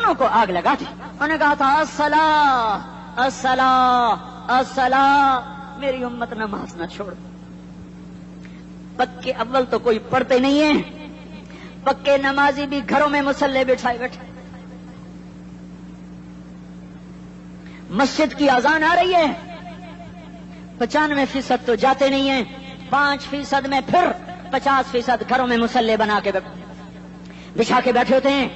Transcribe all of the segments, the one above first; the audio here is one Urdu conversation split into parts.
دونوں کو آگ لگا دی. انہوں نے کہا تھا الصلاۃ الصلاۃ الصلاۃ، میری امت نماز نہ چھوڑ. پکے اول تو کوئی پڑھتے نہیں ہیں، پکے نمازی بھی گھروں میں مصلے بٹھائے بیٹھے. مسجد کی اذان آ رہی ہے، 95% تو جاتے نہیں ہیں، 5% میں پھر 50% گھروں میں مصلے بنا کے بچھا کے بیٹھے ہوتے ہیں.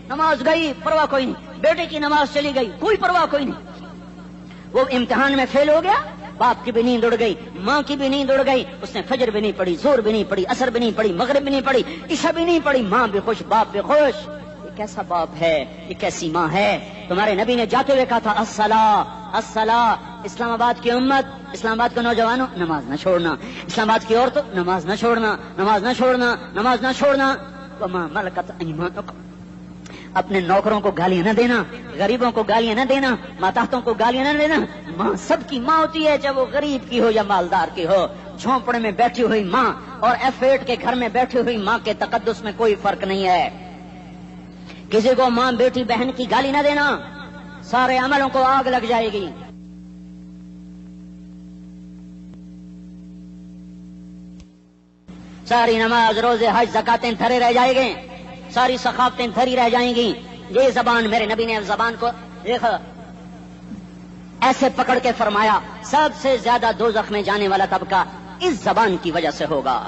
نماز گئی پرواہ کوئی نہیں، بیٹے کی نماز چلی گئی کوئی پرواہ کوئی نہیں. وہ امتحان میں فیل ہو گیا، باپ کی بھی نیند اڑ گئی، ماں کی بھی نیند اڑ گئی، اس نے فجر بھی نہیں پڑھی، زور بھی نہیں پڑھی، عصر بھی نہیں پڑھی، مغرب بھی نہیں پڑھی، عشاء بھی نہیں پڑھی. ماں بھی خوش باپ بھی خوش. یہ کیسا باپ ہے، یہ کیسی ماں ہے؟ تمہارے نبی نے جاتے ہوئے کہا تھا الصلاۃ الصلاۃ. اسلام آباد کی امت، اسلام آباد کے نوجوانوں، نماز نہ چھوڑنا. اسلام آباد کی عورتوں، نماز نہ چھوڑنا، نماز نہ چھوڑنا، نماز نہ چھوڑنا. وما ملکت ایمانکم، اپنے نوکروں کو گالیاں نہ دینا، غریبوں کو گالیاں نہ دینا، ماتحتوں کو گالیاں نہ دینا. ماں سب کی ماں ہوتی ہے، چاہے وہ غریب کی ہو یا مالدار کی ہو. جھونپڑے میں بیٹھی ہوئی ماں اور F8 کے گھر میں بیٹھی ہوئی ماں کے تقدس میں کوئی فرق نہیں ہے. کسی کو ماں بیٹی بہن کی گالی نہ دینا، سارے عملوں کو آگ لگ جائے گی. ساری نماز روزے حج زکاتیں دھرے رہ جائیں گے، ساری ثقافتیں دھری رہ جائیں گی. یہ زبان، میرے نبی نے زبان کو دیکھا ایسے پکڑ کے فرمایا سب سے زیادہ دوزخ میں جانے والا طبقہ اس زبان کی وجہ سے ہوگا.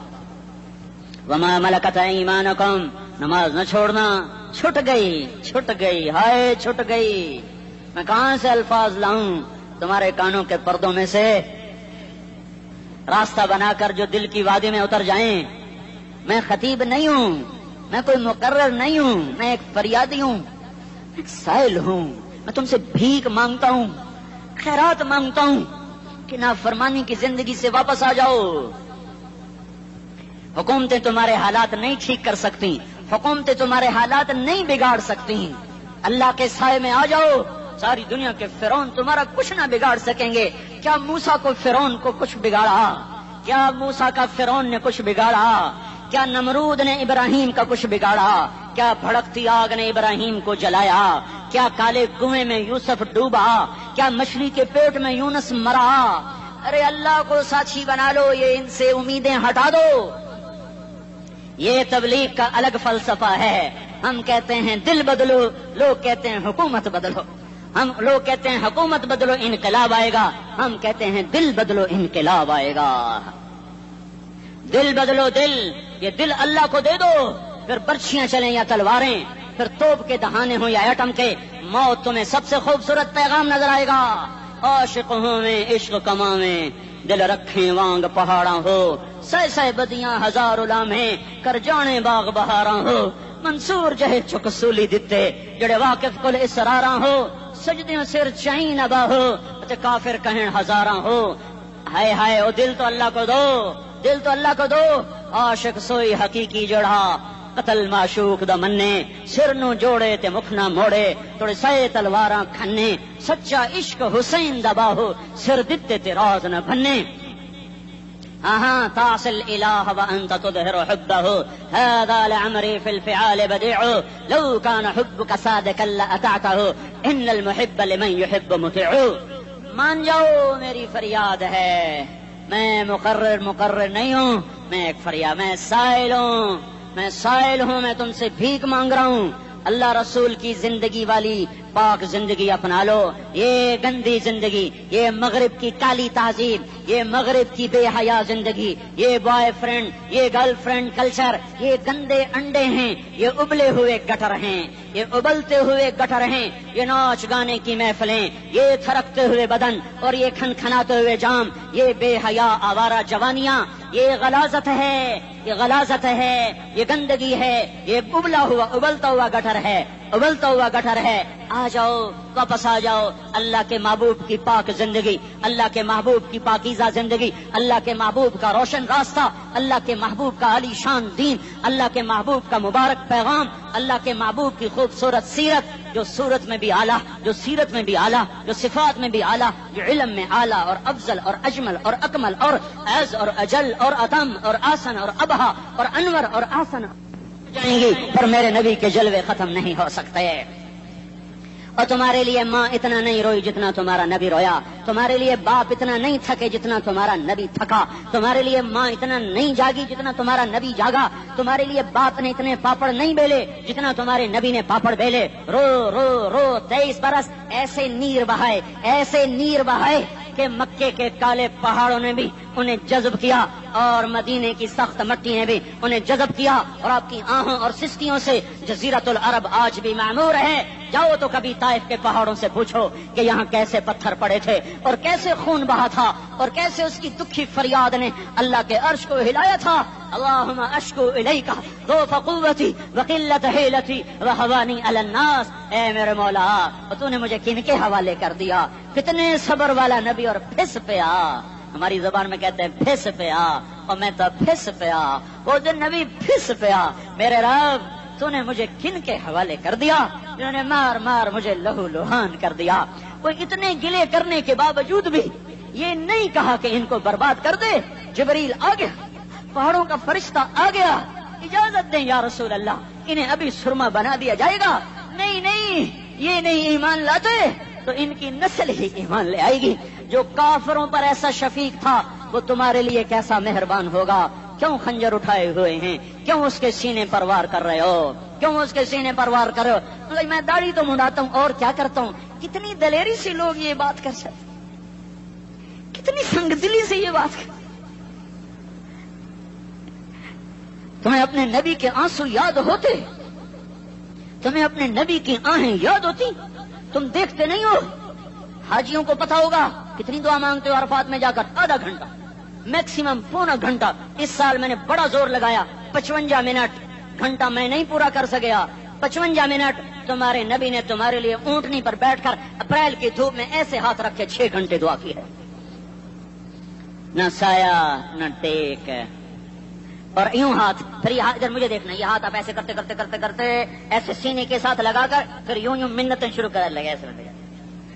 وما ملکت ایمانکم، نماز نہ چھوڑنا. چھٹ گئی ہائے چھٹ گئی. میں کہاں سے الفاظ لاؤں تمہارے کانوں کے پردوں میں سے، راستہ بنا کر جو دل کی وادی میں اتر جائیں. میں خطیب نہیں ہوں، میں کوئی مقرر نہیں ہوں، میں ایک فریادی ہوں، ایک سائل ہوں. میں تم سے بھیک مانگتا ہوں، خیرات مانگتا ہوں کہ نافرمانی کی زندگی سے واپس آ جاؤ. حکومتیں تمہارے حالات نہیں ٹھیک کر سکتی، حکومتیں تمہارے حالات نہیں بگاڑ سکتی. اللہ کے سائے میں آ جاؤ، ساری دنیا کے فرعون تمہارا کچھ نہ بگاڑ سکیں گے. کیا موسیٰ کو فرعون کو کچھ بگاڑا؟ کیا موسیٰ کا فرعون نے کچھ بگاڑا؟ کیا نمرود نے ابراہیم کا کچھ بگاڑا؟ کیا بھڑکتی آگ نے ابراہیم کو جلایا؟ کیا کالے کنویں میں یوسف ڈوبا؟ کیا مچھلی کے پیٹ میں یونس مرا؟ ارے اللہ کو ساتھی بنا لو، یہ ان سے امیدیں ہٹا دو. یہ تبلیغ کا الگ فلسفہ ہے. ہم کہتے ہیں دل بدلو، لوگ کہتے ہیں حکومت بدلو. لوگ کہتے ہیں حکومت بدلو انقلاب آئے گا، ہم کہتے ہیں دل بدلو انقلاب آئے گا. دل بدلو دل، یہ دل اللہ کو دے دو، پھر برچھیاں چلیں یا تلواریں، پھر توپ کے دہانے ہوں یا ایٹم کے، موت تمہیں سب سے خوبصورت پیغام نظر آئے گا. عاشق ہوں میں عشق کماویں، دل رکھیں وانگ پہاڑاں ہو، سہ بدیاں ہزار لامہیں کر جانے باغ بہاراں ہو. منصور جہے چک سولی دتے جڑے واقف کل اسراراں ہو، سجدیاں سر چائیں نبا ہو تے کافر کہیں ہزاراں ہو. ہائے ہائے او دل تو اللہ کو دو، دل تو اللہ کو دو. عاشق سوئی حقیقی جڑا، قتل معشوق دا مننے، سر نو جوڑے تے مکھ نہ موڑے، توڑے سائے تلواراں کھنے. سچا عشق حسین دا باہو، سر دتے تے راز نہ بھنے. ہاں تاصل الہ وانت تظہر حبہ، هذا لعمری فی الفعال بدیع، لو کان حبک صادقا لأطعتہ، ان المحب لمن یحب مطیع. مان جاؤ میری فریاد ہے، میں مقرر نہیں ہوں، میں ایک فریاد، میں سائل ہوں، میں تم سے بھیک مانگ رہا ہوں. اللہ رسول کی زندگی والی پاک زندگی اپنا لو. یہ گندی زندگی، یہ مغرب کی کالی تہذیب، یہ مغرب کی بے حیا زندگی، یہ بوائے فرینڈ، یہ گرل فرینڈ کلچر، یہ گندے انڈے ہیں، یہ ابلے ہوئے گٹر ہیں، یہ ابلتے ہوئے گٹر ہیں. یہ ناچ گانے کی محفلیں، یہ تھرکتے ہوئے بدن اور یہ کھنکھناتے ہوئے جام، یہ بے حیا آوارہ جوانیاں، یہ غلاظت ہے، یہ غلاظت ہے، یہ گندگی ہے، یہ ابلتا ہوا گٹر ہے، ابلتا ہوا گٹر ہے. آ جاؤ، واپس آ جاؤ. اللہ کے محبوب کی پاک زندگی، اللہ کے محبوب کی پاکیزہ زندگی، اللہ کے محبوب کا روشن راستہ، اللہ کے محبوب کا علی شان دین، اللہ کے محبوب کا مبارک پیغام، اللہ کے محبوب کی خوبصورت سیرت، جو صورت میں بھی اعلیٰ، جو سیرت میں بھی اعلیٰ، جو صفات میں بھی اعلیٰ، جو علم میں اعلیٰ اور افضل اور اجمل اور اکمل اور اعز اور اجل اور اتم اور آسن اور ابہا اور انور اور آسن جائیں گی، پر میرے نبی کے جلوے ختم نہیں ہو سکتے. اور تمہارے لیے ماں اتنا نہیں روئی جتنا تمہارا نبی رویا، تمہارے لیے باپ اتنا نہیں تھکے جتنا تمہارا نبی تھکا، تمہارے لیے ماں اتنا نہیں جاگی جتنا تمہارا نبی جاگا، تمہارے لیے باپ نے اتنے پاپڑ نہیں بیلے جتنا تمہارے نبی نے پاپڑ بیلے۔ رو رو رو 23 برس ایسے نیر بہائے، ایسے نیر بہائے کہ مکے کے کالے پہاڑوں نے بھی انہیں جذب کیا اور مدینے کی سخت مٹی نے بھی انہیں جذب کیا، اور آپ کی آہوں اور سستیوں سے جزیرت العرب آج بھی معمور ہے۔ جاؤ تو کبھی طائف کے پہاڑوں سے پوچھو کہ یہاں کیسے پتھر پڑے تھے اور کیسے خون بہا تھا اور کیسے اس کی دکھی فریاد نے اللہ کے عرش کو ہلایا تھا۔ اللہم اشکو الیک ضعف قوتی وقلت حیلتی وہوانی علی الناس، اے میرے مولا تو نے مجھے کن کے حوالے کر دیا؟ کتنے صبر والا نبی اور پھس پیا، ہماری زبان میں کہتے ہیں پھس پیا، اور میں تو پھس پیا، وہ دن نبی پھس پیا، میرے رب تو نے مجھے کن کے حوالے کر دیا جنہوں نے مار مار مجھے لہو لہان کر دیا۔ وہ اتنے گلے کرنے کے باوجود بھی یہ نہیں کہا کہ ان کو برباد کر دے۔ جبریل آ گیا، پہاڑوں کا فرشتہ آ گیا، اجازت دیں یا رسول اللہ، انہیں ابھی سرما بنا دیا جائے گا۔ نہیں نہیں، یہ نہیں ایمان لاتے تو ان کی نسل ہی ایمان لے آئے گی۔ جو کافروں پر ایسا شفیق تھا وہ تمہارے لیے کیسا مہربان ہوگا۔ کیوں خنجر اٹھائے ہوئے ہیں؟ کیوں اس کے سینے پر وار کر رہے ہو؟ کیوں اس کے سینے پر وار کر رہے ہو؟ میں داڑھی تو منڈاتا ہوں اور کیا کرتا ہوں۔ کتنی دلیری سے لوگ یہ بات کر سکتے، کتنی سنگ دلی سے یہ بات کر۔ تمہیں اپنے نبی کے آنسو یاد ہوتے؟ تمہیں اپنے نبی کی آہیں یاد ہوتی؟ تم دیکھتے نہیں ہو؟ حاجیوں کو پتا ہوگا کتنی دعا مانگتے ہو عرفات میں جا کر؟ آدھا گھنٹہ، میکسیمم پونا گھنٹہ۔ اس سال میں نے بڑا زور لگایا، 55 منٹ، گھنٹہ میں نہیں پورا کر سکیا، 55 منٹ تمہارے نبی نے تمہارے لیے اونٹنی پر بیٹھ کر اپریل کی دھوپ میں ایسے ہاتھ رکھ کے 6 گھنٹے دعا کی ہے۔ نہ سایہ نہ ٹیک، اور یوں ہاتھ، پھر یہ ادھر مجھے دیکھنا، یہ ہاتھ آپ ایسے کرتے کرتے کرتے کرتے ایسے سینے کے ساتھ لگا کر پھر یوں یوں منتیں شروع کر لگے، ایسے لگے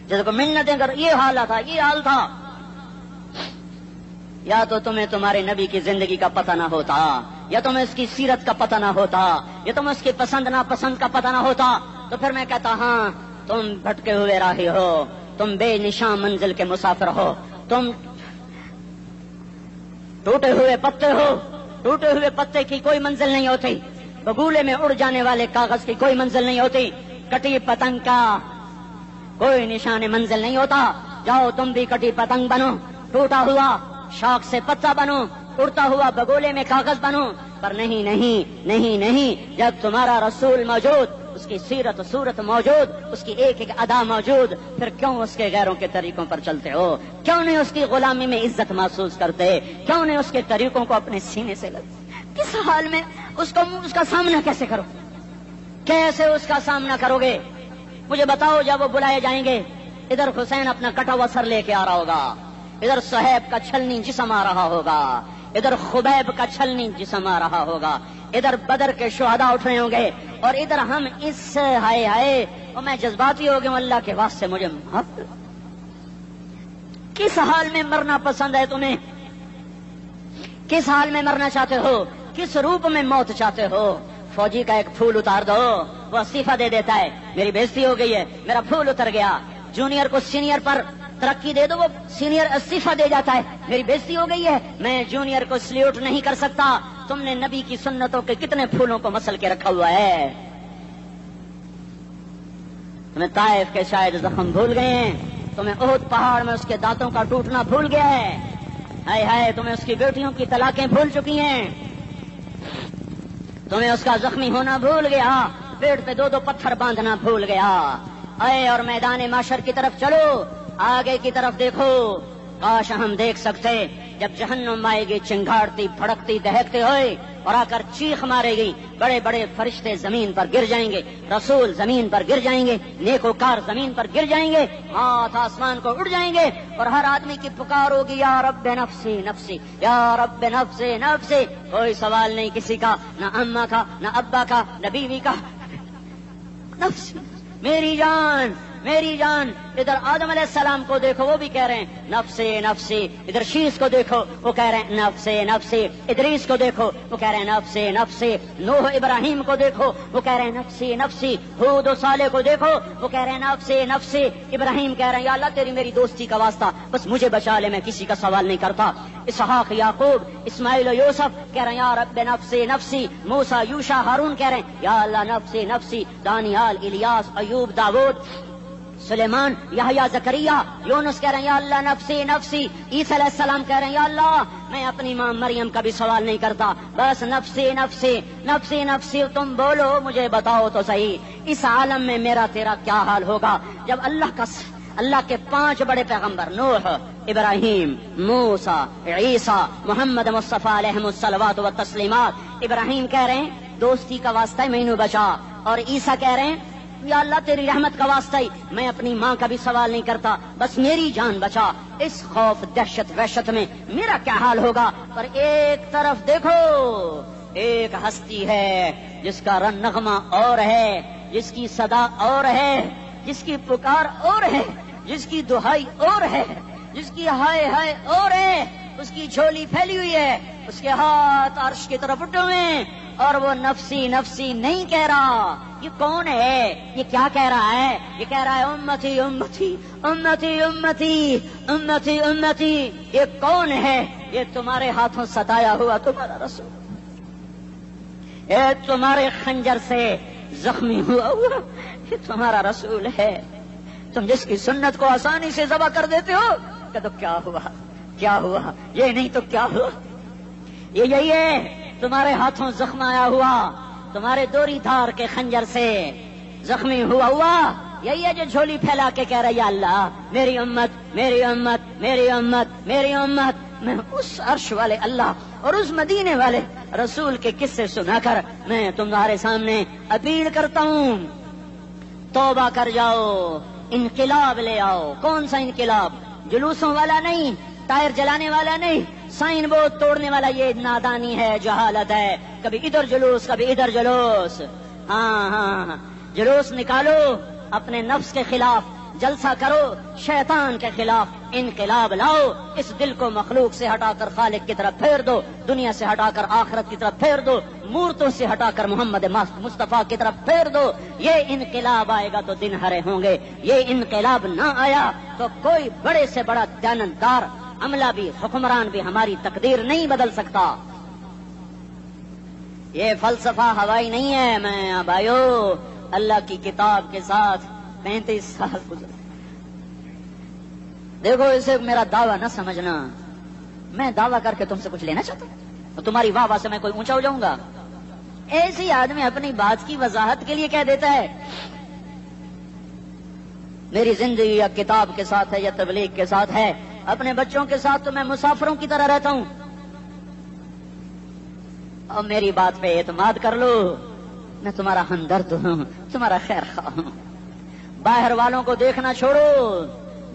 جیسے کو منتیں کر۔ یہ حال تھا، یہ حال تھا۔ یا تو تمہیں تمہارے نبی کی زندگی کا پتہ نہ ہوتا، یا تمہیں اس کی سیرت کا پتہ نہ ہوتا، یا تمہیں اس کی پسند ناپسند کا پتہ نہ ہوتا، تو پھر میں کہتا ہاں تم بھٹکے ہوئے راہی ہو، تم بے نشان منزل کے مسافر ہو، تم ٹوٹے ہوئے پتے ہو۔ ٹوٹے ہوئے پتے کی کوئی منزل نہیں ہوتی، بگولے میں اڑ جانے والے کاغذ کی کوئی منزل نہیں ہوتی، کٹی پتنگ کا کوئی نشان منزل نہیں ہوتا۔ جاؤ تم بھی کٹی پتنگ بنو، ٹوٹا ہوا شوق سے پتا بنو، اڑتا ہوا بگولے میں کاغذ بنو، پر نہیں نہیں نہیں نہیں، جب تمہارا رسول موجود، اس کی سیرت صورت موجود، اس کی ایک ایک ادا موجود، پھر کیوں اس کے غیروں کے طریقوں پر چلتے ہو؟ کیوں نہیں اس کی غلامی میں عزت محسوس کرتے؟ کیوں نہیں اس کے طریقوں کو اپنے سینے سے لگتے؟ کس حال میں اس کا سامنا کیسے کرو؟ کیسے اس کا سامنا کرو گے؟ مجھے بتاؤ، جب وہ بلائے جائیں گے، ادھر حسین اپنا کٹا ہوا سر لے کے آ رہا ہوگا، ادھر صہیب کا چھلنی جسم آ رہا ہوگا، ادھر خبیب کا چھلنی جسم آ رہا ہوگا، ادھر بدر کے شہداء اٹھ رہے ہوں گے، اور ادھر ہم اس ہائے ہائے، اور میں جذباتی ہو گیا ہوں، اللہ کے واسطے مجھے معاف۔ کس حال میں مرنا پسند ہے تمہیں؟ کس حال میں مرنا چاہتے ہو؟ کس روپ میں موت چاہتے ہو؟ فوجی کا ایک پھول اتار دو، وہ استعفیٰ دے دیتا ہے، میری بےزتی ہو گئی ہے، میرا پھول اتر گیا۔ جونیئر کو سینئر پر ترقی دے دو، وہ سینئر استعفیٰ دے جاتا ہے، میری بےزتی ہو گئی ہے، میں جونیئر کو سلیوٹ نہیں کر سکتا۔ تم نے نبی کی سنتوں کے کتنے پھولوں کو مسل کے رکھا ہوا ہے؟ تمہیں طائف کے شاید زخم بھول گئے ہیں، تمہیں احد پہاڑ میں اس کے دانتوں کا ٹوٹنا بھول گیا ہے، ہائے ہائے تمہیں اس کی بیٹیوں کی طلاقیں بھول چکی ہیں، تمہیں اس کا زخمی ہونا بھول گیا، پیٹ پہ 2 پتھر باندھنا بھول گیا۔ اے اور میدان معاشر کی طرف چلو، آگے کی طرف دیکھو، کاش ہم دیکھ سکتے جب جہنم آئے گی چنگھاڑتی بھڑکتی دہکتے ہوئے اور آ کر چیخ مارے گی، بڑے بڑے فرشتے زمین پر گر جائیں گے، رسول زمین پر گر جائیں گے، نیکوکار زمین پر گر جائیں گے، ہاتھ آسمان کو اڑ جائیں گے، اور ہر آدمی کی پکار ہوگی یا رب نفسی نفسی، یا رب نفسی نفسی۔ کوئی سوال نہیں کسی کا، نہ اماں کا، نہ ابا کا، نہ بیوی کا، نفسی میری جان میری جان. ادھر آدم علیہ السلام کو دیکھو وہ بھی کہہ رہے ہیں نفسی نفسی. ادھر شیش کو دیکھو وہ کہہ رہے ہیں نفسی نفسی. ادریس کو دیکھو وہ کہہ رہے ہیں نفسی نفسی. نوح ابراہیم کو دیکھو وہ کہہ رہے ہیں نفسی نفسی. ہود و صالح کو دیکھو وہ کہہ رہے ہیں نفسی نفسی. ابراہیم کہہ رہے ہیں یا اللہ تیری میری دوستی کا واسطہ بس مجھے بچا لے, میں کسی کا سوال نہیں کرتا. اسحاق یعقوب اسماعیل و یوسف کہہ رہے ہیں یا رب نفسی نفسی. موسیٰ یوشع ہارون کہہ رہے ہیں یا اللہ نفسی نفسی. دانیال الیاس ایوب داود سلیمان یحییٰ زکریا یونس کہہ رہے ہیں یا اللہ نفسی نفسی. عیسیٰ علیہ السلام کہہ رہے ہیں یا اللہ میں اپنی ماں مریم کا بھی سوال نہیں کرتا بس نفسی نفسی نفسی نفسی. تم بولو مجھے بتاؤ تو صحیح اس عالم میں میرا تیرا کیا حال ہوگا جب اللہ کے 5 بڑے پیغمبر نوح ابراہیم موسیٰ عیسیٰ محمد مصطفیٰ علیہ الصلوات و تسلیمات. ابراہیم کہہ رہے ہیں دوستی کا واسطہ ہے مینوں بچا, اور عیسیٰ کہہ رہے ہیں یا اللہ تیری رحمت کا واسطہ ہی میں اپنی ماں کا بھی سوال نہیں کرتا بس میری جان بچا. اس خوف دہشت وحشت میں میرا کیا حال ہوگا. پر ایک طرف دیکھو ایک ہستی ہے جس کا رن نغمہ اور ہے, جس کی صدا اور ہے, جس کی پکار اور ہے, جس کی دہائی اور ہے, جس کی ہائے ہائے اور ہے. اس کی جھولی پھیلی ہوئی ہے, اس کے ہاتھ عرش کی طرف اٹھے ہوئے ہیں اور وہ نفسی نفسی نہیں کہہ رہا. یہ کون ہے؟ یہ کیا کہہ رہا ہے؟ یہ کہہ رہا ہے امتی امتی امتی امتی امتی امتی. یہ کون ہے؟ یہ تمہارے ہاتھوں ستایا ہوا تمہارا رسول, یہ تمہارے خنجر سے زخمی ہوا یہ تمہارا رسول ہے. تم جس کی سنت کو آسانی سے ذبح کر دیتے ہو کہ تو کیا ہوا کیا ہوا, یہ نہیں تو کیا ہوا. یہ یہی ہے تمہارے ہاتھوں زخم آیا ہوا, تمہارے دوری دھار کے خنجر سے زخمی ہوا یہی ہے جو جھولی پھیلا کے کہہ رہا یا اللہ میری امت میری امت میری امت میری امت. میں اس عرش والے اللہ اور اس مدینے والے رسول کے قصے سنا کر میں تمہارے سامنے اپیل کرتا ہوں توبہ کر جاؤ, انقلاب لے آؤ. کون سا انقلاب؟ جلوسوں والا نہیں, ٹائر جلانے والا نہیں, سائن بورڈ توڑنے والا. یہ نادانی ہے, جہالت ہے. کبھی ادھر جلوس کبھی ادھر جلوس. ہاں جلوس نکالو اپنے نفس کے خلاف, جلسہ کرو شیطان کے خلاف, انقلاب لاؤ. اس دل کو مخلوق سے ہٹا کر خالق کی طرف پھیر دو, دنیا سے ہٹا کر آخرت کی طرف پھیر دو, مورتوں سے ہٹا کر محمد مصطفیٰ کی طرف پھیر دو. یہ انقلاب آئے گا تو دن ہرے ہوں گے. یہ انقلاب نہ آیا تو کوئی بڑے سے بڑا دیانتدار عملہ بھی حکمران بھی ہماری تقدیر نہیں بدل سکتا. یہ فلسفہ ہوائی نہیں ہے. میں بھائیو اللہ کی کتاب کے ساتھ 35 سال گزرے. دیکھو اسے میرا دعویٰ نہ سمجھنا, میں دعویٰ کر کے تم سے کچھ لینا چاہتا ہوں, تمہاری واہ واہ سے میں کوئی اونچا ہو جاؤں گا. ایسی آدمی اپنی بات کی وضاحت کے لیے کہہ دیتا ہے میری زندگی یا کتاب کے ساتھ ہے یا تبلیغ کے ساتھ ہے, اپنے بچوں کے ساتھ تو میں مسافروں کی طرح رہتا ہوں. اور میری بات پہ اعتماد کر لو, میں تمہارا ہمدرد ہوں, تمہارا خیر خواہ ہوں. باہر والوں کو دیکھنا چھوڑو,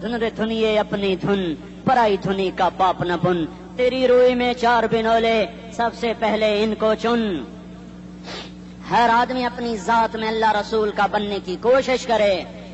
دھن رے دھنیے اپنی دھن, پرائی دھنی کا پاپ نہ بن. تیری روئی میں 4 بنولے, سب سے پہلے ان کو چن. ہر آدمی اپنی ذات میں اللہ رسول کا بننے کی کوشش کرے,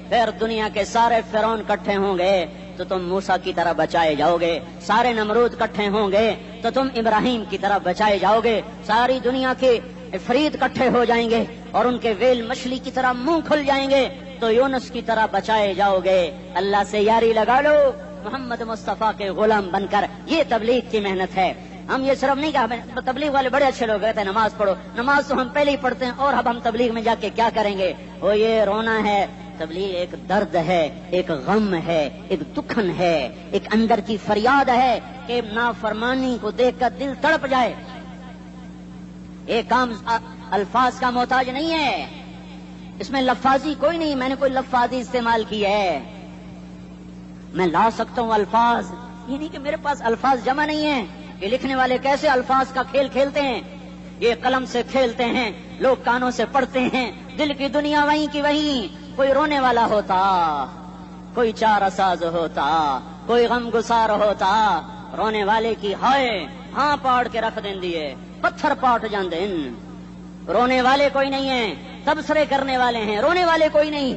پھر دنیا کے سارے فرعون اکٹھے ہوں گے تو تم موسیٰ کی طرح بچائے جاؤ گے, سارے نمرود اکٹھے ہوں گے تو تم ابراہیم کی طرح بچائے جاؤ گے, ساری دنیا کے افریت اکٹھے ہو جائیں گے اور ان کے ویل مچھلی کی طرح منہ کھل جائیں گے تو یونس کی طرح بچائے جاؤ گے. اللہ سے یاری لگا لو محمد مصطفیٰ کے غلام بن کر. یہ تبلیغ کی محنت ہے. ہم یہ صرف نہیں کہا تبلیغ والے بڑے اچھے لوگ کہتے ہیں نماز پڑھو, نماز تو ہم پہلے ہی پڑھتے ہیں اور اب ہم تبلیغ میں جا کے کیا کریں گے. وہ یہ رونا ہے, تبلیغ ایک درد ہے, ایک غم ہے, ایک دکھن ہے, ایک اندر کی فریاد ہے کہ نافرمانی کو دیکھ کر دل تڑپ جائے. ایک کام الفاظ کا محتاج نہیں ہے, اس میں لفاظی کوئی نہیں. میں نے کوئی لفاظی استعمال کی ہے, میں لا سکتا ہوں الفاظ, یہ نہیں کہ میرے پاس الفاظ جمع نہیں ہیں. یہ لکھنے والے کیسے الفاظ کا کھیل کھیلتے ہیں, یہ قلم سے کھیلتے ہیں, لوگ کانوں سے پڑھتے ہیں. دل کی دنیا وہیں کی وہیں. کوئی رونے والا ہوتا, کوئی چارہ ساز ہوتا, کوئی غم گسار ہوتا, رونے والے کی ہائے ہاں پاڑ کے رکھ دیں دیے, پتھر پاٹ جان دیں. رونے والے کوئی نہیں ہیں, تبصرے کرنے والے ہیں, رونے والے کوئی نہیں.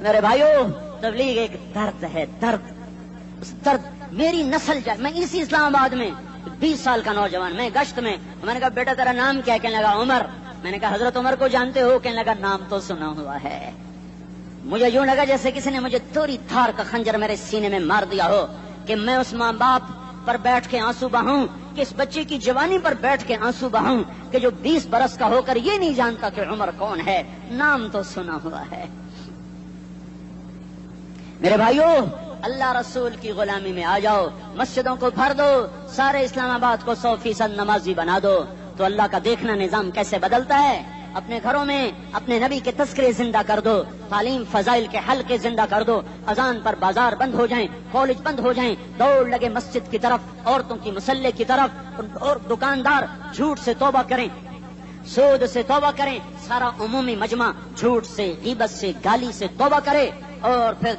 میرے بھائیو تبلیغ ایک درد ہے، درد، اس درد میری نسل جائے. میں اسی اسلام آباد میں 20 سال کا نوجوان، میں گشت میں نے کہا بیٹا تیرا نام کیا؟ کہنے لگا عمر. میں نے کہا حضرت عمر کو جانتے ہو؟ کہنے لگا نام تو سنا ہوا ہے. مجھے یوں لگا جیسے کسی نے مجھے توری تھار کا خنجر میرے سینے میں مار دیا ہو کہ میں اس ماں باپ پر بیٹھ کے آنسو بہاؤں، کہ اس بچے کی جوانی پر بیٹھ کے آنسو بہاؤں کہ جو 20 برس کا ہو کر یہ نہیں جانتا کہ عمر کون ہے. نام تو سنا ہوا ہے. میرے بھائیو اللہ رسول کی غلامی میں آ جاؤ، مسجدوں کو بھر دو، سارے اسلام آباد کو 100% نمازی بنا دو، تو اللہ کا دیکھنا نظام کیسے بدلتا ہے. اپنے گھروں میں اپنے نبی کے تذکرے زندہ کر دو، تعلیم فضائل کے حلقے زندہ کر دو، اذان پر بازار بند ہو جائیں، کالج بند ہو جائیں، دوڑ لگے مسجد کی طرف، عورتوں کی مصلے کی طرف، اور دکاندار جھوٹ سے توبہ کریں، سود سے توبہ کریں، سارا عمومی مجمع جھوٹ سے، غیبت سے، گالی سے توبہ کرے. اور پھر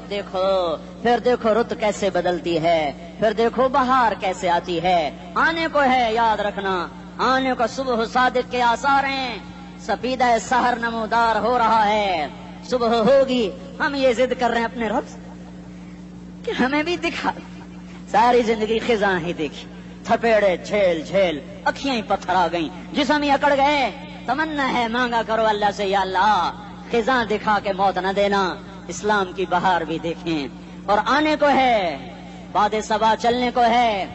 دیکھو رت کیسے بدلتی ہے، پھر دیکھو بہار کیسے آتی ہے. آنے کو ہے، یاد رکھنا، آنے کو صبح صادق کے آثار ہیں. سفیدہ سحر نمودار ہو رہا ہے، صبح ہوگی. ہم یہ ضد کر رہے ہیں اپنے رب سے کہ ہمیں بھی دکھا. ساری زندگی خزاں ہی دیکھی، تھپیڑے جھیل جھیل، اکھیاں ہی پتھر آ گئیں، جسم ہی اکڑ گئے. تمنا ہے مانگا کرو اللہ سے، یا اللہ خزاں دکھا کے موت نہ دینا، اسلام کی بہار بھی دیکھیں. اور آنے کو ہے، باد صبا چلنے کو ہے.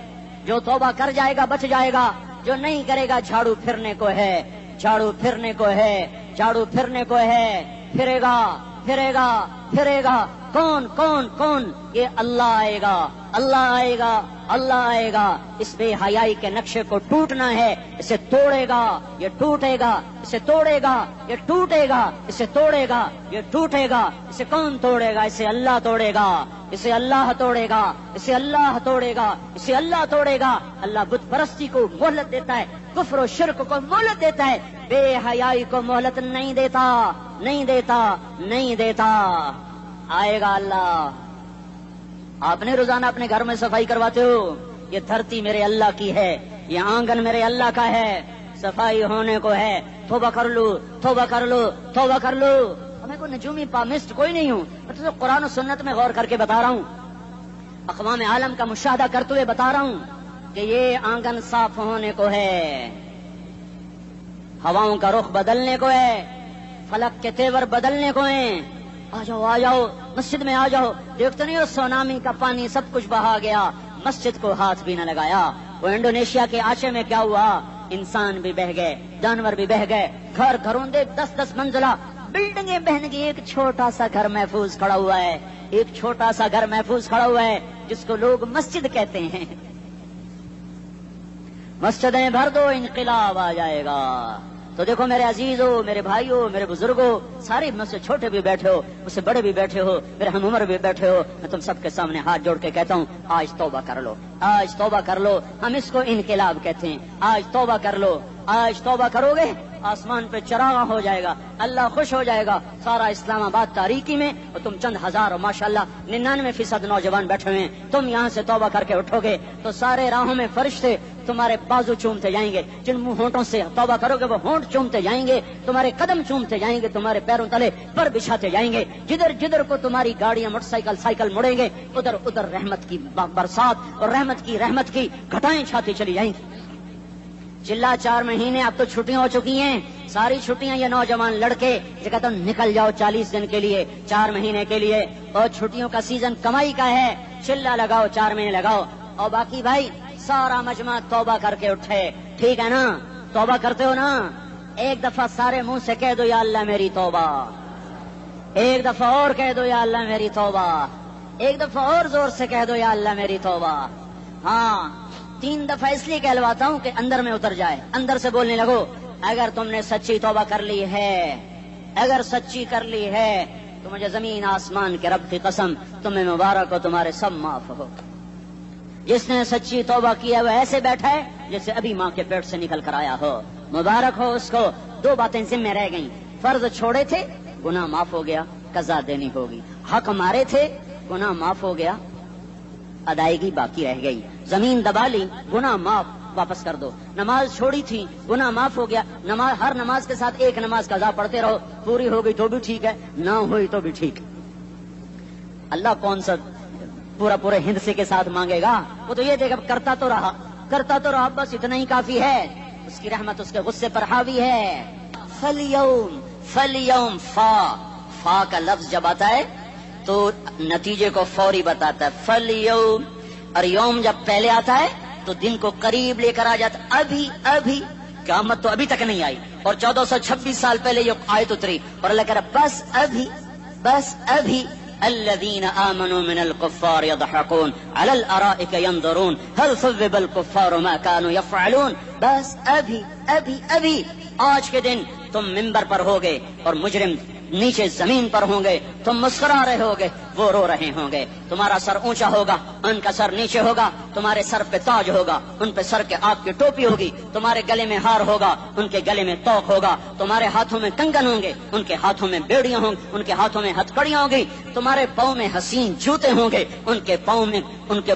جو توبہ کر جائے گا بچ جائے گا، جو نہیں کرے گا جھاڑو پھرنے کو ہے، جھاڑو پھرنے کو ہے، جھاڑو پھرنے کو ہے. پھرے گا پھرے گا پھرے گا. کون کون کون؟ یہ اللہ آئے گا، اللہ آئے گا، اللہ آئے گا. اس بے حیائی کے نقشے کو ٹوٹنا ہے. اسے توڑے گا یہ ٹوٹے گا، اسے توڑے گا یہ ٹوٹے گا، اسے توڑے گا یہ ٹوٹے گا. اسے کون توڑے گا؟ اسے اللہ توڑے گا، اسے اللہ توڑے گا، اسے اللہ توڑے گا، اسے اللہ توڑے گا. اللہ بت پرستی کو مہلت دیتا ہے، کفر و شرک کو مہلت دیتا ہے، بے حیائی کو مہلت نہیں دیتا، نہیں دیتا، نہیں دیتا. آئے گا اللہ. آپ نے روزانہ اپنے گھر میں صفائی کرواتے ہو. یہ دھرتی میرے اللہ کی ہے، یہ آنگن میرے اللہ کا ہے، صفائی ہونے کو ہے. توبہ کر لو، توبہ کر لو، توبہ کر لو. میں کوئی نجومی پامسٹ کوئی نہیں ہوں، میں تو قرآن و سنت میں غور کر کے بتا رہا ہوں، اقوام عالم کا مشاہدہ کرتے ہوئے بتا رہا ہوں کہ یہ آنگن صاف ہونے کو ہے، ہواؤں کا رخ بدلنے کو ہے، فلک کے تیور بدلنے کو ہیں. آ جاؤ آ جاؤ، مسجد میں آ جاؤ. دیکھتے نہیں ہو سونامی کا پانی سب کچھ بہا گیا، مسجد کو ہاتھ بھی نہ لگایا. وہ انڈونیشیا کے آشے میں کیا ہوا؟ انسان بھی بہ گئے، جانور بھی بہ گئے، گھر گھروندے 10-10 منزلہ بلڈنگیں بہن گئی. ایک چھوٹا سا گھر محفوظ کھڑا ہوا ہے، ایک چھوٹا سا گھر محفوظ کھڑا ہوا ہے جس کو لوگ مسجد کہتے ہیں. مسجدیں بھر دو، انقلاب آ جائے گا. تو دیکھو میرے عزیزو، میرے بھائیو، میرے بزرگوں، سارے مجھ سے چھوٹے بھی بیٹھے ہو، مجھ سے بڑے بھی بیٹھے ہو، میرے ہم عمر بھی بیٹھے ہو، میں تم سب کے سامنے ہاتھ جوڑ کے کہتا ہوں آج توبہ کر لو، آج توبہ کر لو. ہم اس کو انقلاب کہتے ہیں. آج توبہ کر لو. آج توبہ کرو گے آسمان پہ چراغاں ہو جائے گا، اللہ خوش ہو جائے گا. سارا اسلام آباد تاریکی میں، اور تم چند ہزار اور ماشاءاللہ 99% نوجوان بیٹھے ہوئے ہیں. تم یہاں سے توبہ کر کے اٹھو گے تو سارے راہوں میں فرشتے تمہارے بازو چومتے جائیں گے. جن منہ ہونٹوں سے توبہ کرو گے وہ ہونٹ چومتے جائیں گے، تمہارے قدم چومتے جائیں گے، تمہارے پیروں تلے پر بچھاتے جائیں گے. جدھر جدھر کو تمہاری گاڑیاں موٹر سائیکل سائیکل مڑیں گے، ادھر ادھر رحمت کی برسات اور رحمت کی گھٹائیں چھاتی چلی جائیں گی. چلا 4 مہینے اب تو چھٹیاں ہو چکی ہیں، ساری چھٹیاں یہ نوجوان لڑکے جو کہتے ہیں نکل جاؤ 40 دن کے لیے، 4 مہینے کے لیے. اور چھٹیوں کا سیزن کمائی کا ہے، چلا لگاؤ 4 مہینے لگاؤ. اور باقی بھائی سارا مجمع توبہ کر کے اٹھے. ٹھیک ہے نا؟ توبہ کرتے ہو نا؟ ایک دفعہ سارے منہ سے کہہ دو یا اللہ میری توبہ. ایک دفعہ اور کہہ دو یا اللہ میری توبہ. ایک دفعہ اور زور سے کہہ دو یا اللہ میری توبہ. ہاں 3 دفعہ اس لیے کہلواتا ہوں کہ اندر میں اتر جائے، اندر سے بولنے لگو. اگر تم نے سچی توبہ کر لی ہے، اگر سچی کر لی ہے تو مجھے زمین آسمان کے رب کی قسم تمہیں مبارک ہو، تمہارے سب معاف ہو. جس نے سچی توبہ کی ہے وہ ایسے بیٹھا ہے جیسے ابھی ماں کے پیٹ سے نکل کر آیا ہو. مبارک ہو اس کو. 2 باتیں ذمہ رہ گئیں. فرض چھوڑے تھے، گناہ معاف ہو گیا، قضا دینی ہوگی. حق مارے تھے، گناہ معاف ہو گیا، ادائیگی باقی رہ گئی. زمین دبا لی، گناہ معاف، واپس کر دو. نماز چھوڑی تھی، گناہ معاف ہو گیا. ہر نماز کے ساتھ ایک نماز قضا پڑھتے رہو، پوری ہو گئی تو بھی ٹھیک ہے، نہ ہوئی تو بھی ٹھیک. اللہ کون سا پورے ہند سے کے ساتھ مانگے گا؟ وہ تو یہ دیکھا کرتا تو رہا بس اتنا ہی کافی ہے. اس کی رحمت اس کے غصے پر حاوی ہے. فلیوم فا کا لفظ جب آتا ہے تو نتیجے کو فوری بتاتا ہے. فلیوم اور یوم جب پہلے آتا ہے تو دن کو قریب لے کر آ جاتا. ابھی قیامت تو ابھی تک نہیں آئی اور 1426 سال پہلے یہ آیت اتری اور اللہ کہہ رہا بس ابھی الذين آمنوا من الكفار يضحكون على الارائك ينظرون هل ثوب الكفار ما كانوا يفعلون. بس ابھی آج کے دن تم منبر پر ہوگے اور مجرم نیچے زمین پر ہوں گے. تم مسکرا رہے ہوگے وہ رو رہے ہوں گے. تمہارا سر اونچا ہوگا ان کا سر نیچے ہوگا. تمہارے سر پہ تاج ہوگا ان پہ سر کے آگ کی ٹوپی ہوگی. تمہارے گلے میں ہار ہوگا ان کے گلے میں توق ہوگا. تمہارے ہاتھوں میں کنگن ہوں گے ان کے ہاتھوں میں بیڑیاں ہوں گی. ان کے ہاتھوں میں ہتھکڑیاں ہوں گی. تمہارے پاؤں میں حسین جوتے ہوں گے ان کے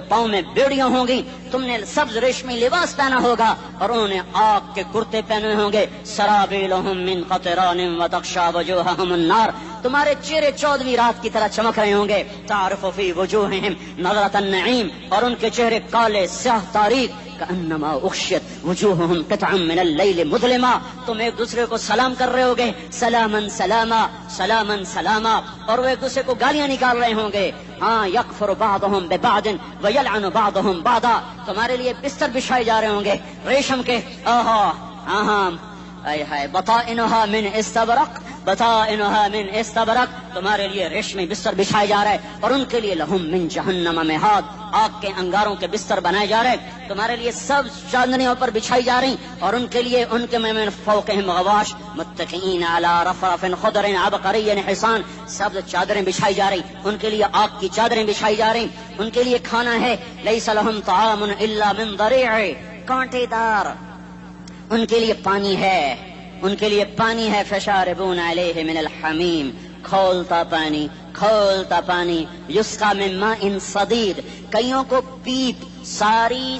پاؤں میں بیڑیاں ہوں گی. تم نے سبز ریشمی لباس پہنا ہوگا اور انہوں نے آگ کے کرتے پہنے ہوں گے. سرابیلہم من قطران وتغشی وجوہہم النار. تمہارے چہرے 14ویں رات کی طرح چمک رہے ہوں گے. تعرف فی وجوہہم نظرۃ النعیم اور ان کے چہرے کالے سیاہ تاریک. کأنما اغشیت وجوہہم قطعا من اللیل مظلما. تم ایک دوسرے کو سلام کر رہے ہوگے سلامن سلاما سلامن سلاما اور وہ ایک دوسرے کو گالیاں نکال رہے ہوں گے. ہاں یکفر بعضہم ببعض ویلعن بعضہم بعضا. تمہارے لیے بستر بچھائے جا رہے ہوں گے ریشم کے. بطائنها من استبرق. تمہارے لیے ریشمی بستر بچھائے جا رہے اور ان کے لیے لہم من جہنم مہاد. آگ کے انگاروں کے بستر بنائے جا رہے. تمہارے لیے سب چاندنیوں پر بچھائی جا رہی اور ان کے لیے ان کے من فوقہم غواش متکئین علی رفرف خضر عبقری حسان. سب چادریں بچھائی جا رہی ان کے لیے. آگ کی چادریں بچھائی جا رہی. ان کے لیے کھانا ہے لیس لہم طعام الا من ضریع کانٹے دار. ان کے لیے پانی ہے فشاربون علیہ من الحمیم کھولتا پانی. یسقا من ماء صدید. کئیوں کو پیپ ساری